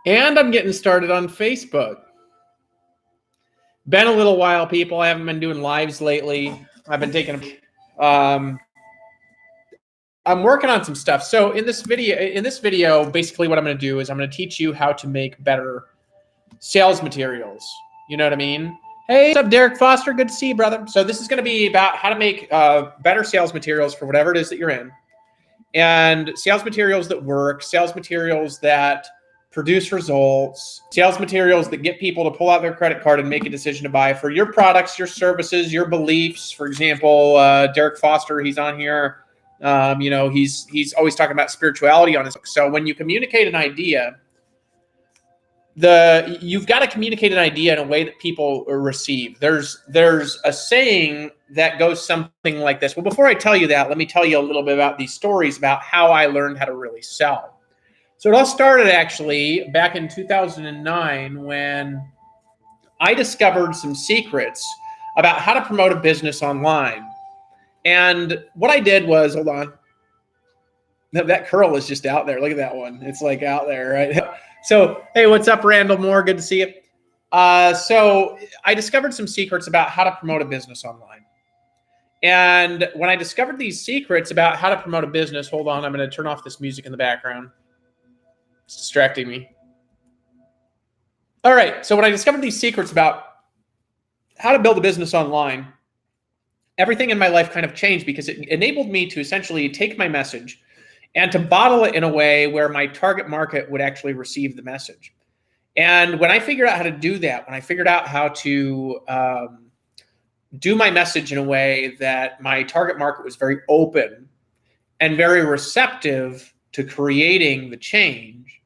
And I'm getting started on Facebook. Been a little while, people. I haven't been doing lives lately. I've been taking I'm working on some stuff. So in this video, basically what I'm going to do is I'm going to teach you how to make better sales materials. You know what I mean? Hey, what's up, Derek Foster? Good to see you, brother. So this is going to be about how to make better sales materials for whatever it is that you're in. And sales materials that work, sales materials that produce results, sales materials that get people to pull out their credit card and make a decision to buy for your products, your services, your beliefs. For example, Derek Foster, he's on here. He's always talking about spirituality on his book. So when you communicate an idea, you've got to communicate an idea in a way that people receive. There's a saying that goes something like this. Well, before I tell you that, let me tell you a little bit about these stories about how I learned how to really sell. So it all started actually back in 2009 when I discovered some secrets about how to promote a business online. And what I did was, hold on, that curl is just out there. Look at that one. It's like out there, right? So, hey, what's up, Randall Moore? Good to see you. So I discovered some secrets about how to promote a business online. And when I discovered these secrets about how to promote a business, hold on, I'm going to turn off this music in the background. It's distracting me. All right, so when I discovered these secrets about how to build a business online, everything in my life kind of changed because it enabled me to essentially take my message and to bottle it in a way where my target market would actually receive the message. And when I figured out how to do that, when I figured out how to do my message in a way that my target market was very open and very receptive to creating the change,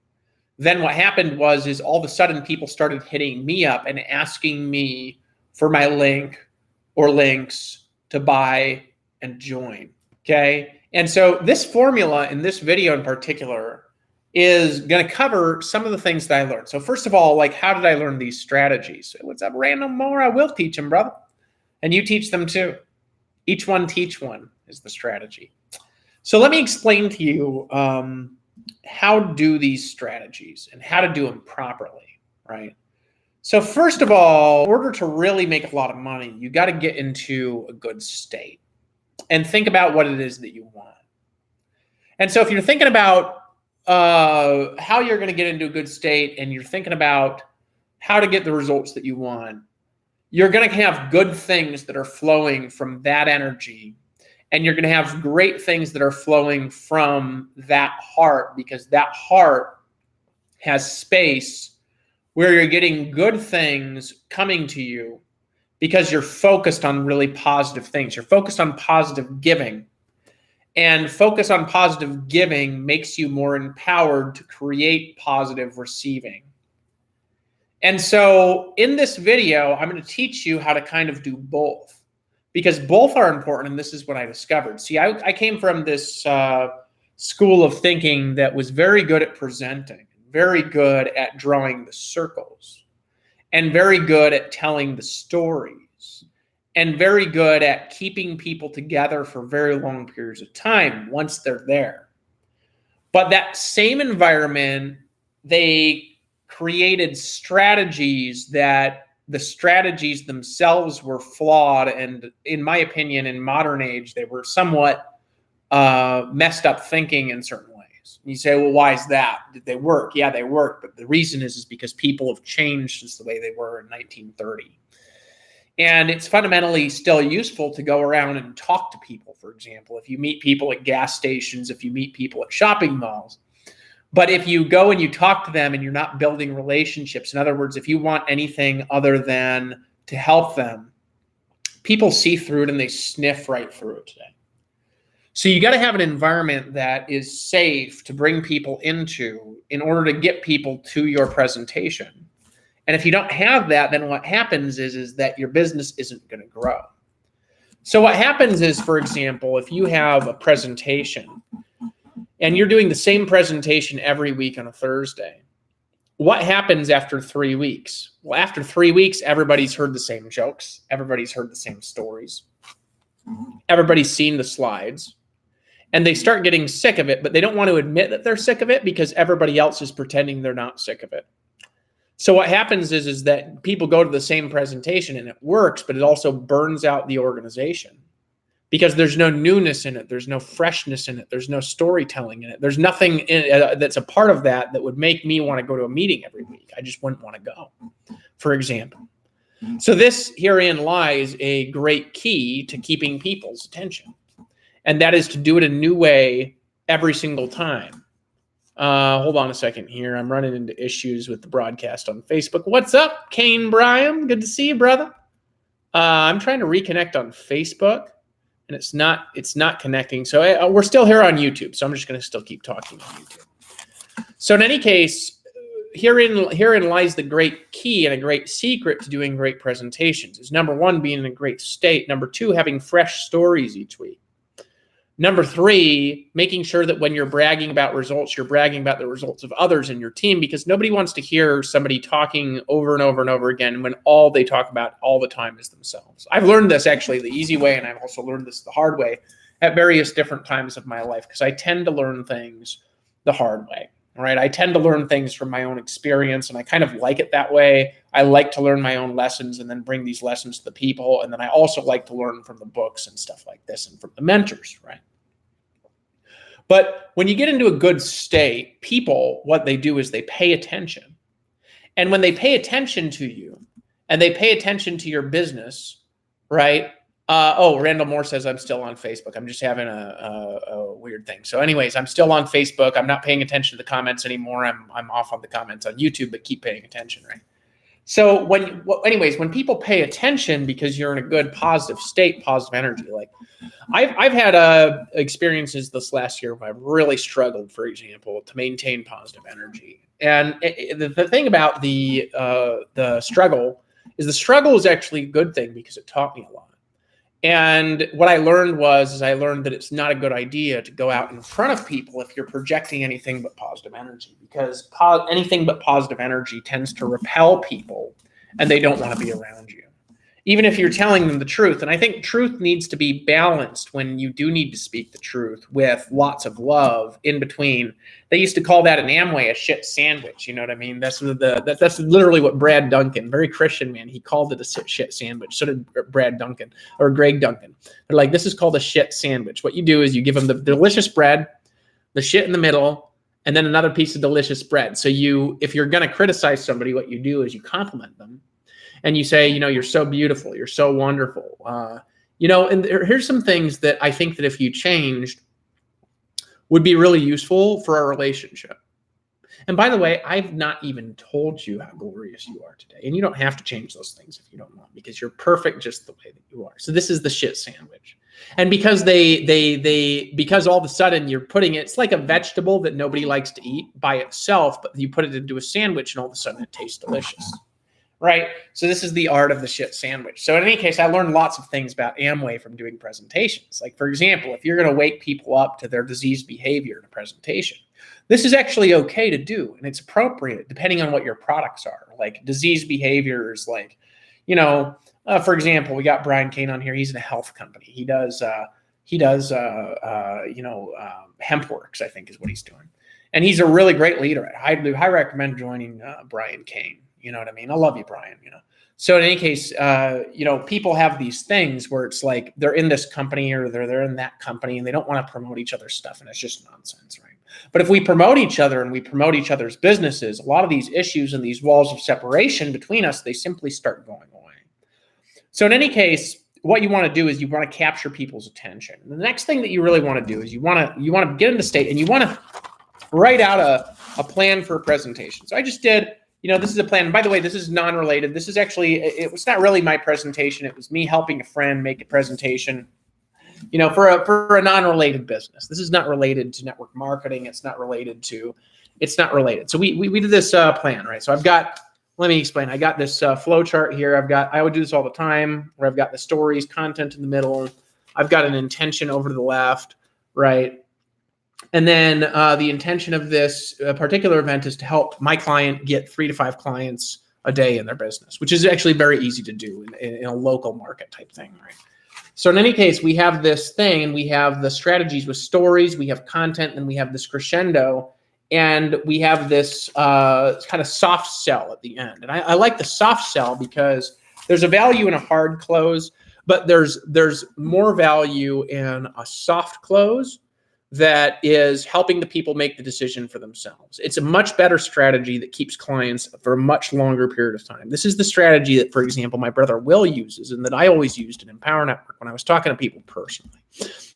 then what happened was all of a sudden people started hitting me up and asking me for my link or links to buy and join, okay? And so this formula in this video in particular is going to cover some of the things that I learned. So first of all, like, how did I learn these strategies? What's up, Randall Moore? I will teach them, brother. And you teach them too. Each one teach one is the strategy. So let me explain to you how to do these strategies and how to do them properly, right? So first of all, in order to really make a lot of money, you got to get into a good state and think about what it is that you want. And so if you're thinking about how you're going to get into a good state and you're thinking about how to get the results that you want, you're going to have good things that are flowing from that energy. And you're going to have great things that are flowing from that heart, because that heart has space where you're getting good things coming to you because you're focused on really positive things. You're focused on positive giving. And focus on positive giving makes you more empowered to create positive receiving. And so in this video, I'm going to teach you how to kind of do both, because both are important, and this is what I discovered. See, I came from this school of thinking that was very good at presenting, very good at drawing the circles, and very good at telling the stories, and very good at keeping people together for very long periods of time once they're there. But that same environment, they created strategies that the strategies themselves were flawed. And in my opinion, in modern age, they were somewhat messed up thinking in certain ways. And you say, well, why is that? Did they work? Yeah, they work. But the reason is because people have changed since the way they were in 1930. And it's fundamentally still useful to go around and talk to people, for example. If you meet people at gas stations, if you meet people at shopping malls. But if you go and you talk to them and you're not building relationships, in other words, if you want anything other than to help them, people see through it and they sniff right through it today. So you got to have an environment that is safe to bring people into in order to get people to your presentation. And if you don't have that, then what happens is that your business isn't going to grow. So what happens is, for example, if you have a presentation and you're doing the same presentation every week on a Thursday, what happens after 3 weeks? Well, after 3 weeks, everybody's heard the same jokes. Everybody's heard the same stories. Everybody's seen the slides. and they start getting sick of it, but they don't want to admit that they're sick of it because everybody else is pretending they're not sick of it. So what happens is that people go to the same presentation and it works, but it also burns out the organization because there's no newness in it. There's no freshness in it. There's no storytelling in it. There's nothing that's a part of that would make me want to go to a meeting every week. I just wouldn't want to go, for example. So this herein lies a great key to keeping people's attention. And that is to do it a new way every single time. Hold on a second here. I'm running into issues with the broadcast on Facebook. What's up, Kane Bryan? Good to see you, brother. I'm trying to reconnect on Facebook, and it's not connecting. So we're still here on YouTube. So I'm just going to still keep talking on YouTube. So in any case, herein lies the great key and a great secret to doing great presentations. Is number one, being in a great state. Number two, having fresh stories each week. Number three, making sure that when you're bragging about results, you're bragging about the results of others in your team, because nobody wants to hear somebody talking over and over and over again when all they talk about all the time is themselves. I've learned this actually the easy way, and I've also learned this the hard way at various different times of my life, because I tend to learn things the hard way, right? I tend to learn things from my own experience, and I kind of like it that way. I like to learn my own lessons and then bring these lessons to the people. And then I also like to learn from the books and stuff like this and from the mentors, right? But when you get into a good state, people, what they do is they pay attention. And when they pay attention to you and they pay attention to your business, right? Randall Moore says I'm still on Facebook. I'm just having a weird thing. So anyways, I'm still on Facebook. I'm not paying attention to the comments anymore. I'm off on the comments on YouTube, but keep paying attention, right? So when people pay attention because you're in a good positive state, positive energy, like I've had experiences this last year where I've really struggled, for example, to maintain positive energy. And the thing about the struggle is actually a good thing because it taught me a lot. And what I learned that it's not a good idea to go out in front of people if you're projecting anything but positive energy, because anything but positive energy tends to repel people and they don't want to be around you, even if you're telling them the truth. And I think truth needs to be balanced when you do need to speak the truth with lots of love in between. They used to call that in Amway a shit sandwich. You know what I mean? That's literally what Brad Duncan, very Christian man, he called it a shit sandwich. So did Brad Duncan or Greg Duncan. They're like, this is called a shit sandwich. What you do is you give them the delicious bread, the shit in the middle, and then another piece of delicious bread. So if you're going to criticize somebody, what you do is you compliment them. And you say, you're so beautiful, you're so wonderful. And here's some things that I think that if you changed would be really useful for our relationship. And by the way, I've not even told you how glorious you are today. And you don't have to change those things if you don't want, because you're perfect just the way that you are. So this is the shit sandwich. And because because all of a sudden you're putting it's like a vegetable that nobody likes to eat by itself, but you put it into a sandwich and all of a sudden it tastes delicious. Right. So this is the art of the shit sandwich. So in any case, I learned lots of things about Amway from doing presentations. Like, for example, if you're going to wake people up to their diseased behavior in a presentation, this is actually okay to do. And it's appropriate depending on what your products are. Like diseased behaviors, like, for example, we got Brian Kane on here. He's in a health company. He does HempWorks, I think is what he's doing. And he's a really great leader. I recommend joining Brian Kane. You know what I mean? I love you, Brian, So in any case, people have these things where it's like they're in this company or they're in that company and they don't want to promote each other's stuff. And it's just nonsense, right? But if we promote each other and we promote each other's businesses, a lot of these issues and these walls of separation between us, they simply start going away. So in any case, what you want to do is you want to capture people's attention. And the next thing that you really want to do is you want to get in the state and you want to write out a plan for a presentation. So I just did. This is a plan. By the way, this is non-related. This is actually, it was not really my presentation. It was me helping a friend make a presentation, for a non-related business. This is not related to network marketing. It's not related. So we did this plan, right? So let me explain. I got this flow chart here. I would do this all the time where I've got the stories, content in the middle. I've got an intention over to the left, right? And then the intention of this particular event is to help my client get 3 to 5 clients a day in their business, which is actually very easy to do in a local market type thing, right? So in any case, we have this thing, and we have the strategies with stories, we have content, and we have this crescendo, and we have this kind of soft sell at the end. And I like the soft sell because there's a value in a hard close, but there's more value in a soft close that is helping the people make the decision for themselves. It's a much better strategy that keeps clients for a much longer period of time. This is the strategy that, for example, my brother Will uses and that I always used in Empower Network when I was talking to people personally.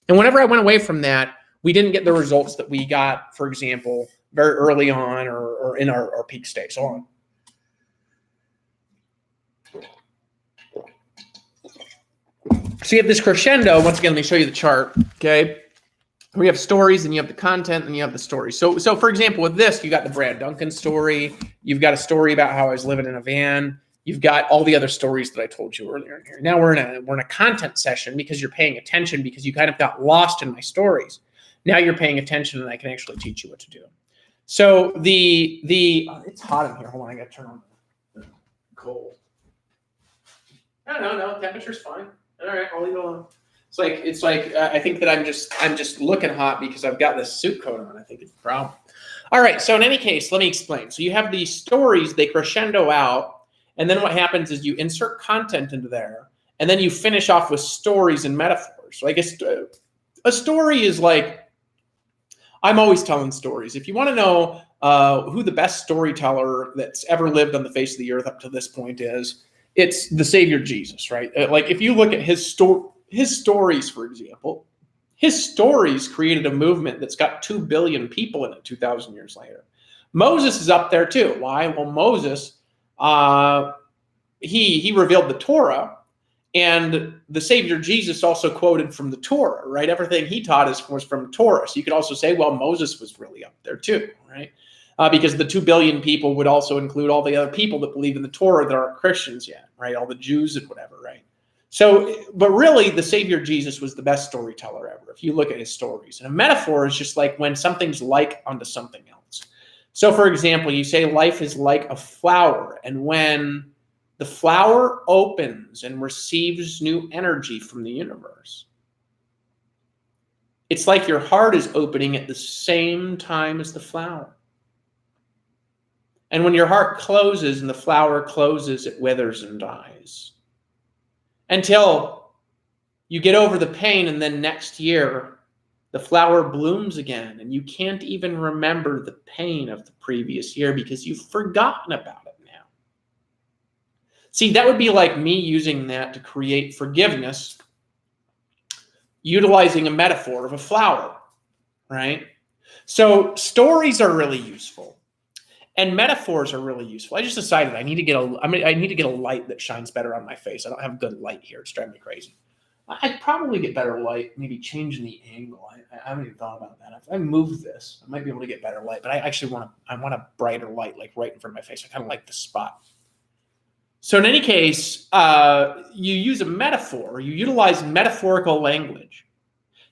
And whenever I went away from that, we didn't get the results that we got, for example, very early on or in our peak stage. So you have this crescendo. Once again, let me show you the chart, okay? We have stories, and you have the content, and you have the story. So for example, with this, you got the Brad Duncan story. You've got a story about how I was living in a van. You've got all the other stories that I told you earlier in here. Now we're in a content session because you're paying attention, because you kind of got lost in my stories. Now you're paying attention, and I can actually teach you what to do. So it's hot in here. Hold on, I got to turn on the cold. No, temperature's fine. All right, I'll leave it alone. It's like I think that I'm just looking hot because I've got this suit coat on. I think it's a problem. All right, so in any case, let me explain. So you have these stories, they crescendo out, and then what happens is you insert content into there, and then you finish off with stories and metaphors. So I guess a story is like, I'm always telling stories. If you want to know who the best storyteller that's ever lived on the face of the earth up to this point is, it's the Savior Jesus, right? Like if you look at his stories, for example, his stories created a movement that's got 2 billion people in it 2,000 years later. Moses is up there too. Why? Well, Moses, he revealed the Torah, and the Savior Jesus also quoted from the Torah, right? Everything he taught was from Torah. So you could also say, well, Moses was really up there too, right? Because the 2 billion people would also include all the other people that believe in the Torah that aren't Christians yet, right? All the Jews and whatever, right? So, but really, the Savior Jesus was the best storyteller ever, if you look at his stories. And a metaphor is just like when something's like onto something else. So, for example, you say life is like a flower, and when the flower opens and receives new energy from the universe, it's like your heart is opening at the same time as the flower. And when your heart closes and the flower closes, it withers and dies. Until you get over the pain, and then next year, the flower blooms again, and you can't even remember the pain of the previous year because you've forgotten about it now. See, that would be like me using that to create forgiveness, utilizing a metaphor of a flower, right? So stories are really useful. And metaphors are really useful. I just decided I need to get a light that shines better on my face. I don't have good light here. It's driving me crazy. I'd probably get better light, maybe changing the angle. I haven't even thought about that. If I move this, I might be able to get better light. But I actually want a brighter light, like right in front of my face. I kind of like the spot. So in any case, you use a metaphor. You utilize metaphorical language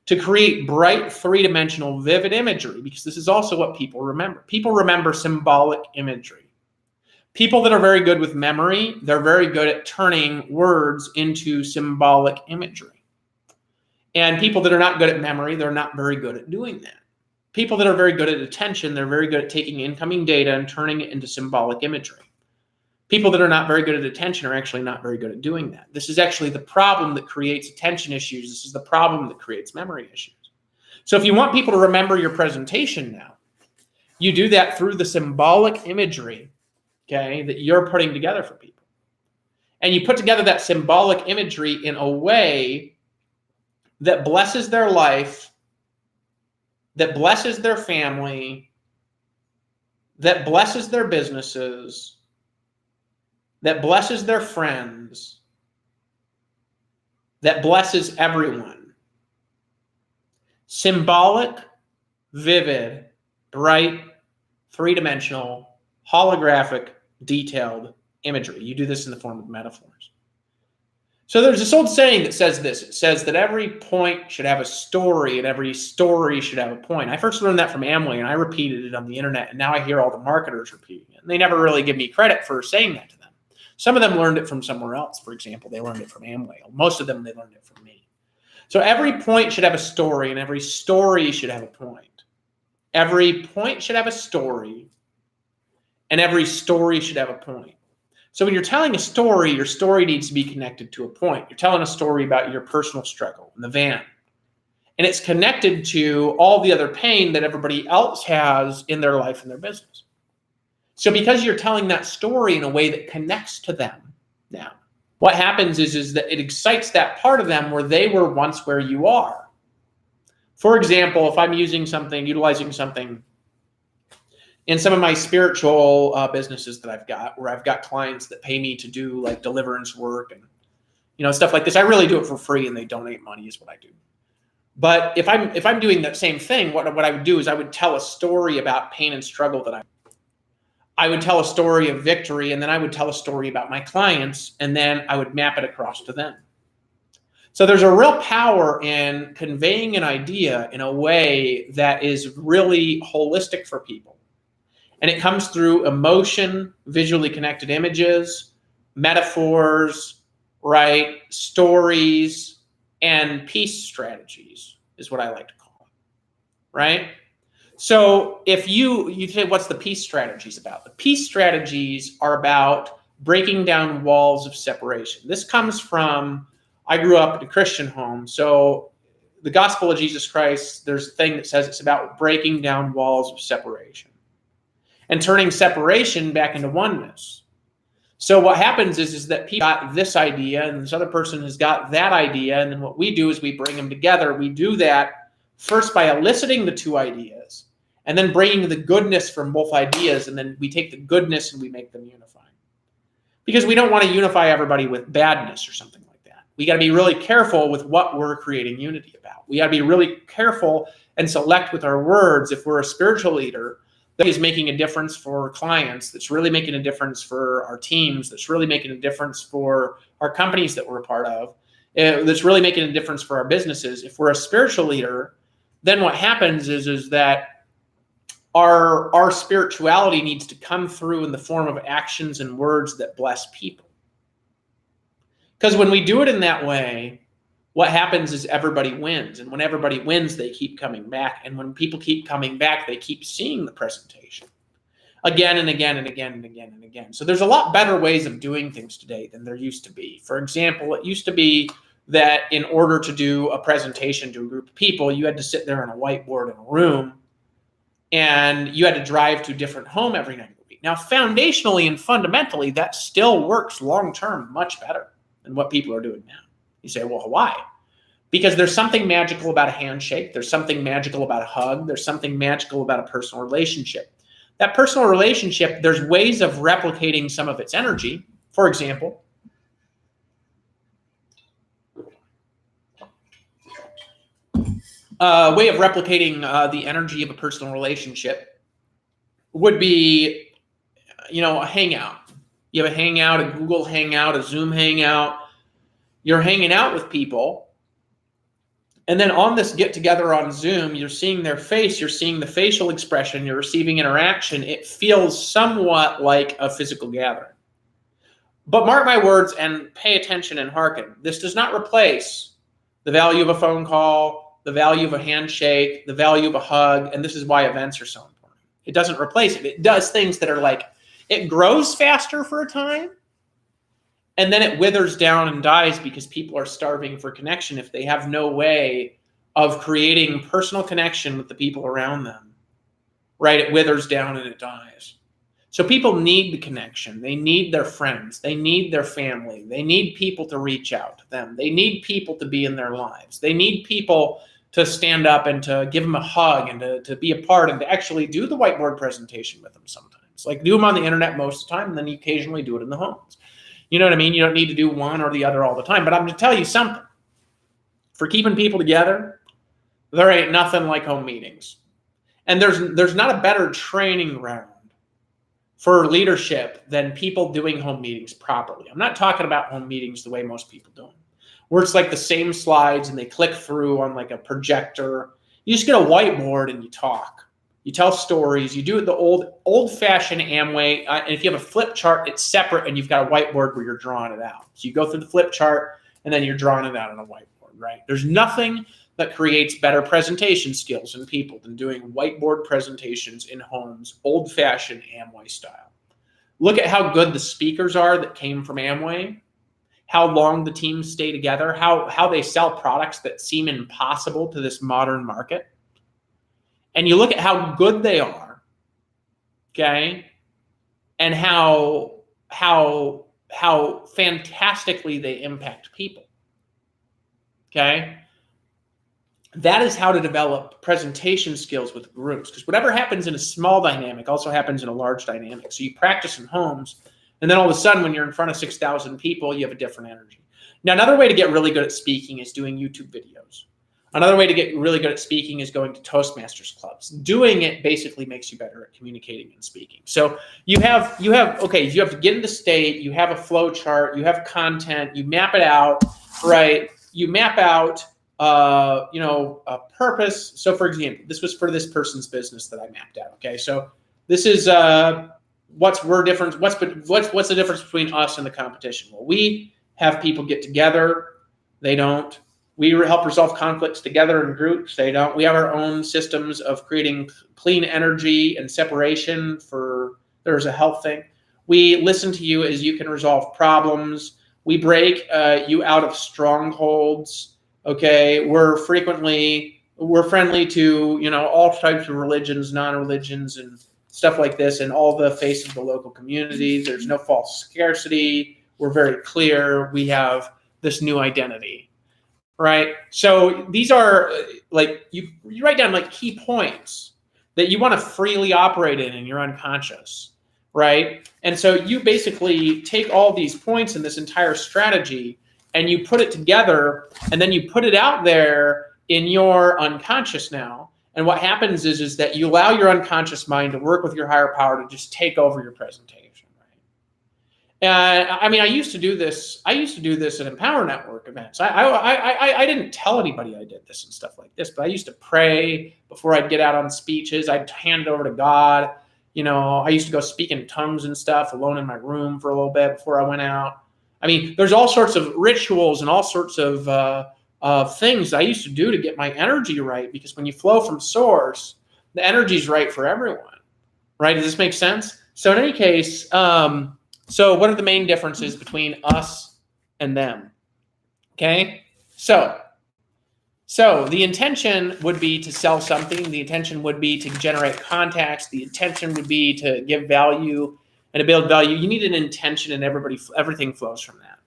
to create bright, three-dimensional, vivid imagery, because this is also what people remember. People remember symbolic imagery. People that are very good with memory, they're very good at turning words into symbolic imagery. And people that are not good at memory, they're not very good at doing that. People that are very good at attention, they're very good at taking incoming data and turning it into symbolic imagery. People that are not very good at attention are actually not very good at doing that. This is actually the problem that creates attention issues. This is the problem that creates memory issues. So if you want people to remember your presentation now, you do that through the symbolic imagery, okay, that you're putting together for people. And you put together that symbolic imagery in a way that blesses their life, that blesses their family, that blesses their businesses, that blesses their friends, that blesses everyone. Symbolic, vivid, bright, three-dimensional, holographic, detailed imagery. You do this in the form of metaphors. So there's this old saying that says this. It says that every point should have a story and every story should have a point. I first learned that from Amway, and I repeated it on the internet, and now I hear all the marketers repeating it. And they never really give me credit for saying that to them. Some of them learned it from somewhere else. For example, they learned it from Amway. Most of them, they learned it from me. So every point should have a story, and every story should have a point. Every point should have a story, and every story should have a point. So when you're telling a story, your story needs to be connected to a point. You're telling a story about your personal struggle in the van, and it's connected to all the other pain that everybody else has in their life and their business. So because you're telling that story in a way that connects to them now, what happens is that it excites that part of them where they were once where you are. For example, if I'm utilizing something in some of my spiritual businesses that I've got, where I've got clients that pay me to do like deliverance work and stuff like this, I really do it for free, and they donate money is what I do. But if I'm doing that same thing, what I would do is I would tell a story about pain and struggle that I would tell a story of victory, and then I would tell a story about my clients, and then I would map it across to them. So there's a real power in conveying an idea in a way that is really holistic for people. And it comes through emotion, visually connected images, metaphors, right? Stories, and peace strategies is what I like to call it, right? So if you say, what's the peace strategies about? The peace strategies are about breaking down walls of separation. This comes from, I grew up in a Christian home. So the gospel of Jesus Christ, there's a thing that says it's about breaking down walls of separation and turning separation back into oneness. So what happens is that people got this idea and this other person has got that idea. And then what we do is we bring them together. We do that first by eliciting the two ideas and then bringing the goodness from both ideas. And then we take the goodness and we make them unify. Because we don't want to unify everybody with badness or something like that. We got to be really careful with what we're creating unity about. We got to be really careful and select with our words. If we're a spiritual leader that is making a difference for clients, that's really making a difference for our teams, that's really making a difference for our companies that we're a part of, that's really making a difference for our businesses. If we're a spiritual leader, then what happens is that our spirituality needs to come through in the form of actions and words that bless people. Because when we do it in that way, what happens is everybody wins. And when everybody wins, they keep coming back. And when people keep coming back, they keep seeing the presentation again and again and again and again and again. So there's a lot better ways of doing things today than there used to be. For example, it used to be that in order to do a presentation to a group of people, you had to sit there on a whiteboard in a room and you had to drive to a different home every night of the week. Now, foundationally and fundamentally, that still works long-term much better than what people are doing now. You say, well, why? Because there's something magical about a handshake. There's something magical about a hug. There's something magical about a personal relationship. That personal relationship, there's ways of replicating some of its energy. For example, a way of replicating the energy of a personal relationship would be, a hangout. You have a hangout, a Google Hangout, a Zoom Hangout. You're hanging out with people. And then on this get together on Zoom, you're seeing their face, you're seeing the facial expression, you're receiving interaction. It feels somewhat like a physical gathering. But mark my words and pay attention and hearken. This does not replace the value of a phone call, the value of a handshake, the value of a hug. And this is why events are so important. It doesn't replace it. It does things that are like, it grows faster for a time. And then it withers down and dies because people are starving for connection if they have no way of creating personal connection with the people around them, right? It withers down and it dies. So people need the connection. They need their friends. They need their family. They need people to reach out to them. They need people to be in their lives. They need people to stand up and to give them a hug and to be a part and to actually do the whiteboard presentation with them sometimes. Like do them on the internet most of the time, and then you occasionally do it in the homes. You know what I mean? You don't need to do one or the other all the time. But I'm going to tell you something. For keeping people together, there ain't nothing like home meetings. And there's not a better training ground for leadership than people doing home meetings properly. I'm not talking about home meetings the way most people do them, where it's like the same slides and they click through on like a projector. You just get a whiteboard and you talk. You tell stories. You do it the old-fashioned Amway. And if you have a flip chart, it's separate, and you've got a whiteboard where you're drawing it out. So you go through the flip chart, and then you're drawing it out on a whiteboard. right? There's nothing that creates better presentation skills in people than doing whiteboard presentations in homes, old-fashioned Amway style. Look at how good the speakers are that came from Amway, how long the teams stay together, how they sell products that seem impossible to this modern market. And you look at how good they are, okay, and how fantastically they impact people, okay? That is how to develop presentation skills with groups, because whatever happens in a small dynamic also happens in a large dynamic. So you practice in homes, and then all of a sudden when you're in front of 6,000 people, you have a different energy. Now, another way to get really good at speaking is doing YouTube videos. Another way to get really good at speaking is going to Toastmasters clubs. Doing it basically makes you better at communicating and speaking. So you have to get in the state, you have a flow chart, you have content, you map it out, right? You map out a purpose. So for example, this was for this person's business that I mapped out. Okay. So this is what's the difference between us and the competition? Well, we have people get together. They don't. We help resolve conflicts together in groups. They don't. We have our own systems of creating clean energy and separation there's a health thing. We listen to you as you can resolve problems. We break you out of strongholds. Okay, we're friendly to all types of religions, non-religions, and stuff like this, and all the face of the local communities. There's no false scarcity. We're very clear. We have this new identity, right? So these are you write down key points that you want to freely operate in your unconscious, right? And so you basically take all these points in this entire strategy and you put it together, and then you put it out there in your unconscious now. And what happens is that you allow your unconscious mind to work with your higher power to just take over your presentation, right? I used to do this. I used to do this at Empower Network events. I didn't tell anybody I did this and stuff like this, but I used to pray before I'd get out on speeches. I'd hand it over to God. I used to go speak in tongues and stuff alone in my room for a little bit before I went out. There's all sorts of rituals and all sorts of things I used to do to get my energy right, because when you flow from source, the energy's right for everyone, right? Does this make sense? So in any case, so what are the main differences between us and them? Okay, so the intention would be to sell something. The intention would be to generate contacts. The intention would be to give value and to build value. You need an intention, and everything flows from that.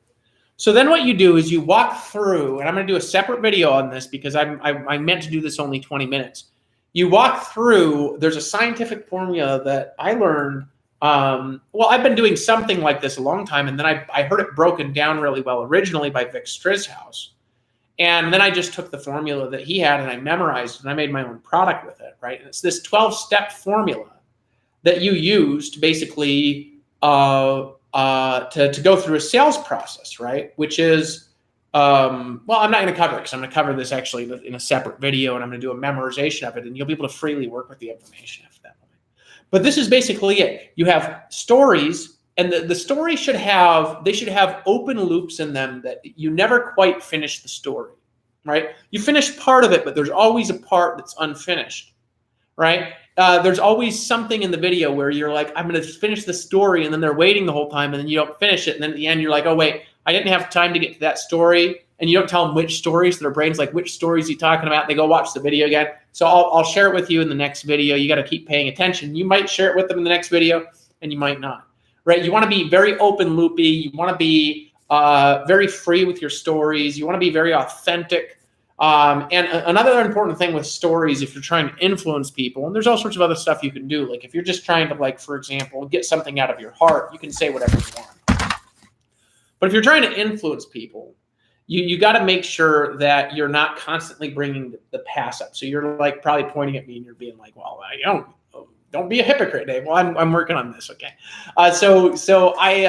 So then what you do is you walk through, and I'm going to do a separate video on this because I meant to do this only 20 minutes. You walk through, there's a scientific formula that I learned. I've been doing something like this a long time, and then I heard it broken down really well originally by Vic Strizhouse. And then I just took the formula that he had and I memorized it, and I made my own product with it, right? And it's this 12-step formula that you use to basically to go through a sales process, right? Which is, I'm not going to cover it because I'm going to cover this actually in a separate video, and I'm going to do a memorization of it, and you'll be able to freely work with the information after that point. But this is basically it. You have stories, and the story should have open loops in them that you never quite finish the story, right? You finish part of it, but there's always a part that's unfinished, right? There's always something in the video where you're like, I'm going to finish the story, and then they're waiting the whole time, and then you don't finish it, and then at the end you're like, oh wait, I didn't have time to get to that story, and you don't tell them which stories. So their brain's like, which stories are you talking about? They go watch the video again. So I'll share it with you in the next video. You got to keep paying attention. You might share it with them in the next video, and you might not, right? You want to be very open loopy. You want to be very free with your stories. You want to be very authentic. And another important thing with stories, if you're trying to influence people, and there's all sorts of other stuff you can do. Like if you're just trying to, for example, get something out of your heart, you can say whatever you want. But if you're trying to influence people, you got to make sure that you're not constantly bringing the past up. So you're probably pointing at me and you're being like, well, don't be a hypocrite, Dave. Well, I'm working on this. Okay. So I've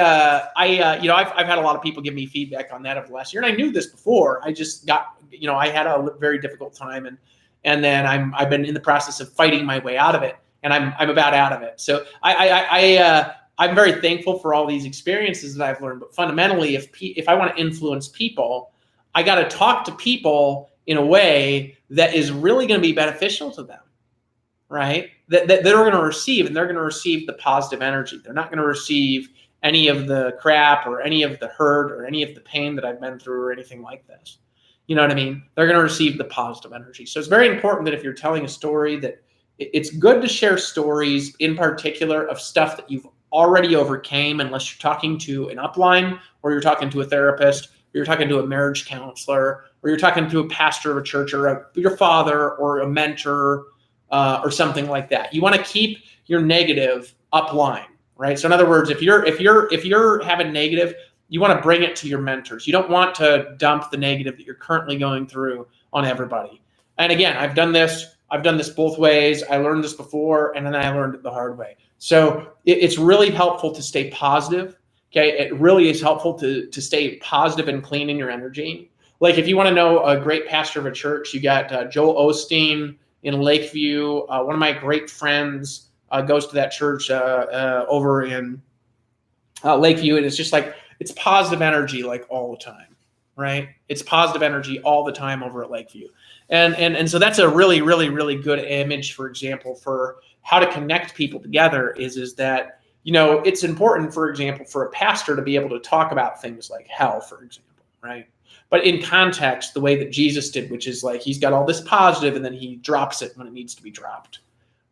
had a lot of people give me feedback on that over the last year, and I knew this before. I just got, I had a very difficult time, and then I've been in the process of fighting my way out of it, and I'm about out of it. So I'm very thankful for all these experiences that I've learned. But fundamentally, if I want to influence people, I got to talk to people in a way that is really going to be beneficial to them, right? That they're going to receive, and they're going to receive the positive energy. They're not going to receive any of the crap or any of the hurt or any of the pain that I've been through or anything like this. You know what I mean? They're going to receive the positive energy. So it's very important that if you're telling a story, that it's good to share stories in particular of stuff that you've already overcame, unless you're talking to an upline or you're talking to a therapist, or you're talking to a marriage counselor, or you're talking to a pastor of a church, or your father or a mentor, or something like that. You want to keep your negative upline, right? So in other words, if you're having negative, you want to bring it to your mentors. You don't want to dump the negative that you're currently going through on everybody. And again, I've done this both ways. I learned this before, and then I learned it the hard way. So it's really helpful to stay positive. Okay, it really is helpful to stay positive and clean in your energy. Like if you want to know a great pastor of a church, you got Joel Osteen in Lakeview. One of my great friends goes to that church over in Lakeview, and it's just like, it's positive energy like all the time, right? It's positive energy all the time over at Lakeview. And so that's a really, really, really good image, for example, for how to connect people together is that, you know, it's important, for example, for a pastor to be able to talk about things like hell, for example, right? But in context, the way that Jesus did, which is like, he's got all this positive and then he drops it when it needs to be dropped,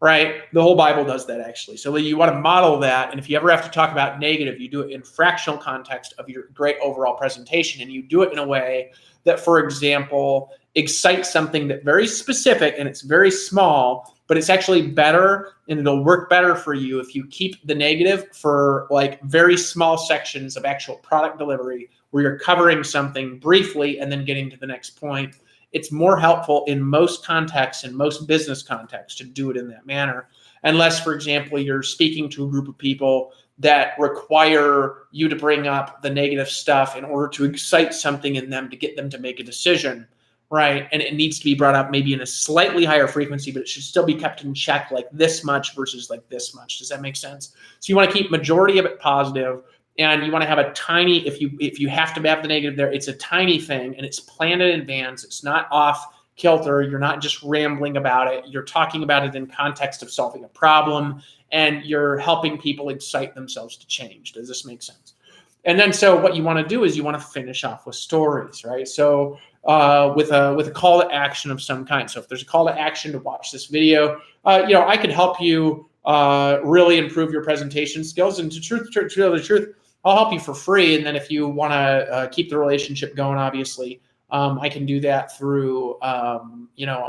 right? The whole Bible does that, actually. So you want to model that. And if you ever have to talk about negative, you do it in fractional context of your great overall presentation. And you do it in a way that, for example, excites something that very specific and it's very small, but it's actually better and it'll work better for you if you keep the negative for like very small sections of actual product delivery where you're covering something briefly and then getting to the next point. It's more helpful in most contexts, in most business contexts, to do it in that manner. Unless, for example, you're speaking to a group of people that require you to bring up the negative stuff in order to excite something in them to get them to make a decision, right? And it needs to be brought up maybe in a slightly higher frequency, but it should still be kept in check, like this much versus like this much. Does that make sense? So you want to keep majority of it positive. And you want to have a tiny, if you have to have the negative there, it's a tiny thing and it's planned in advance. It's not off kilter. You're not just rambling about it. You're talking about it in context of solving a problem, and you're helping people excite themselves to change. Does this make sense? And then so what you want to do is you want to finish off with stories, right? So with a call to action of some kind. So if there's a call to action to watch this video, I could help you really improve your presentation skills. And to tell the truth, I'll help you for free. And then if you want to keep the relationship going, obviously, I can do that through,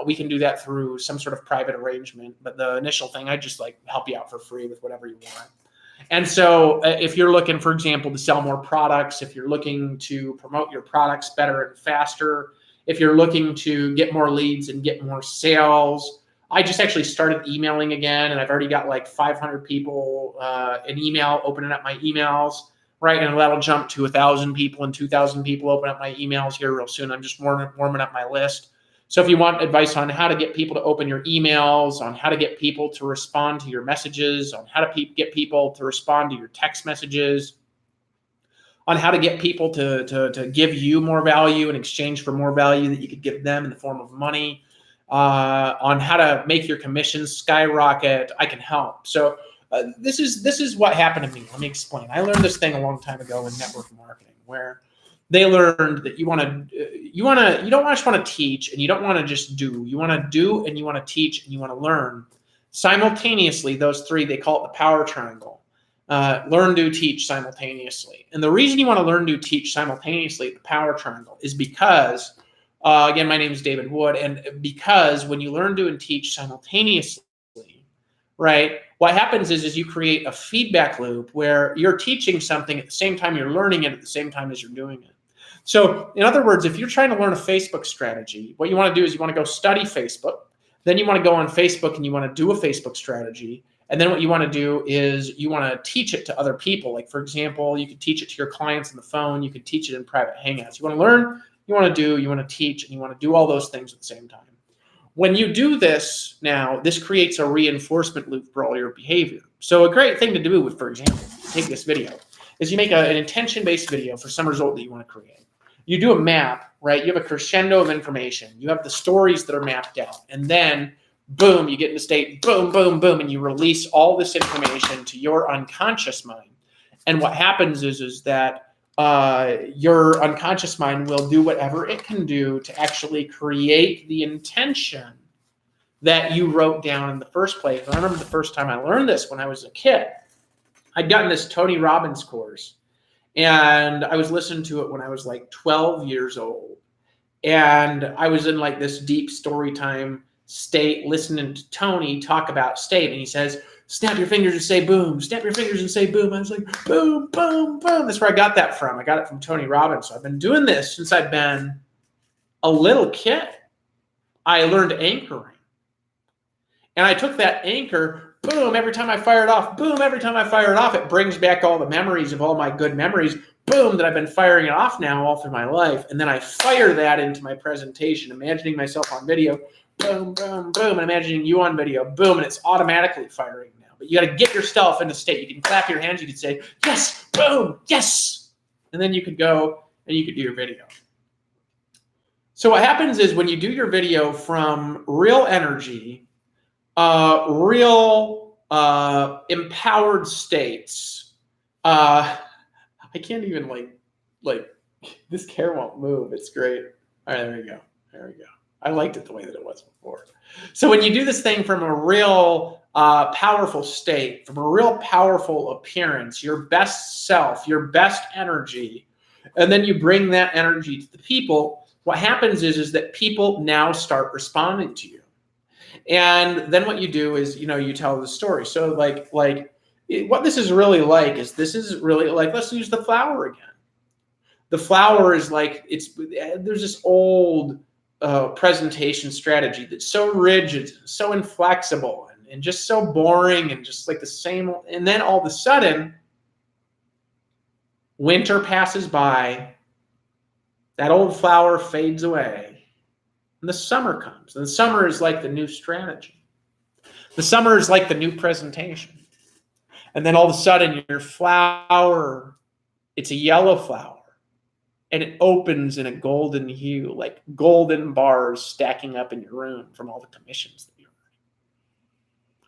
we can do that through some sort of private arrangement. But the initial thing, I just like help you out for free with whatever you want. And so if you're looking, for example, to sell more products, if you're looking to promote your products better and faster, if you're looking to get more leads and get more sales, I just actually started emailing again, and I've already got like 500 people an email opening up my emails. Right, and that'll jump to 1,000 people and 2,000 people open up my emails here real soon. I'm just warming up my list. So if you want advice on how to get people to open your emails, on how to get people to respond to your messages, on how to get people to respond to your text messages, on how to get people to give you more value in exchange for more value that you could give them in the form of money, on how to make your commissions skyrocket, I can help. So this is what happened to me. Let me explain. I learned this thing a long time ago in network marketing, where they learned that you don't just want to teach and you don't want to just do. You want to do and you want to teach and you want to learn simultaneously. Those three, they call it the power triangle. Learn, do, teach simultaneously. And the reason you want to learn, do, teach simultaneously, the power triangle, is because again, my name is David Wood, and because when you learn, do, and teach simultaneously, right, what happens is you create a feedback loop where you're teaching something at the same time you're learning it at the same time as you're doing it. So in other words, if you're trying to learn a Facebook strategy, what you want to do is you want to go study Facebook. Then you want to go on Facebook and you want to do a Facebook strategy. And then what you want to do is you want to teach it to other people. Like, for example, you could teach it to your clients on the phone. You could teach it in private hangouts. You want to learn, you want to do, you want to teach, and you want to do all those things at the same time. When you do this now, this creates a reinforcement loop for all your behavior. So a great thing to do with, for example, take this video, is you make an intention-based video for some result that you want to create. you do a map, right? You have a crescendo of information. You have the stories that are mapped out. And then, boom, you get in a state, boom, boom, boom, and you release all this information to your unconscious mind. And what happens is that your unconscious mind will do whatever it can do to actually create the intention that you wrote down in the first place. I remember the first time I learned this when I was a kid. I'd gotten this Tony Robbins course, and I was listening to it when I was like 12 years old. And I was in like this deep story time state listening to Tony talk about state. And he says, snap your fingers and say boom. Snap your fingers and say boom. I was like, boom, boom, boom. That's where I got that from. I got it from Tony Robbins. So I've been doing this since I've been a little kid. I learned anchoring. And I took that anchor, boom, every time I fire it off, boom, every time I fire it off, it brings back all the memories of all my good memories, boom, that I've been firing it off now all through my life. And then I fire that into my presentation, imagining myself on video, boom, boom, boom, and imagining you on video, boom, and it's automatically firing now. But you got to get yourself in a state. You can clap your hands, you can say, yes, boom, yes. And then you could go and you could do your video. So what happens is when you do your video from real energy, real empowered states. I can't even like this chair won't move. It's great. All right, there we go. There we go. I liked it the way that it was before. So when you do this thing from a real powerful state, from a real powerful appearance, your best self, your best energy, and then you bring that energy to the people, what happens is that people now start responding to you. And then what you do is, you tell the story. So like what this is really like is let's use the flower again. The flower is like, there's this old presentation strategy that's so rigid, so inflexible, and just so boring, and just like the same. And then all of a sudden, winter passes by, that old flower fades away. And the summer comes. And the summer is like the new strategy. The summer is like the new presentation. And then all of a sudden, your flower, it's a yellow flower. And it opens in a golden hue, like golden bars stacking up in your room from all the commissions that you're running.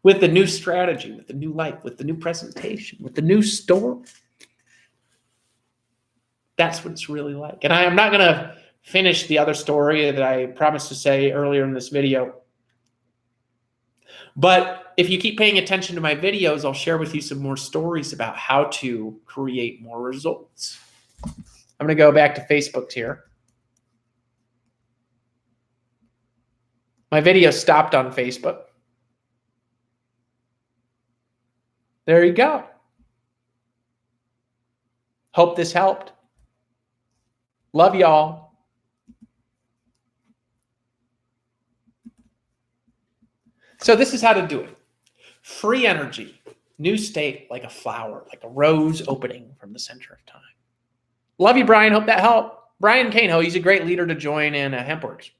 With the new strategy, with the new light, with the new presentation, with the new story. That's what it's really like. And I'm not going to finish the other story that I promised to say earlier in this video. But if you keep paying attention to my videos, I'll share with you some more stories about how to create more results. I'm going to go back to Facebook here. My video stopped on Facebook. There you go. Hope this helped. Love y'all. So this is how to do it. Free energy, new state, like a flower, like a rose opening from the center of time. Love you, Brian. Hope that helped. Brian Cainho, he's a great leader to join in HempWorks.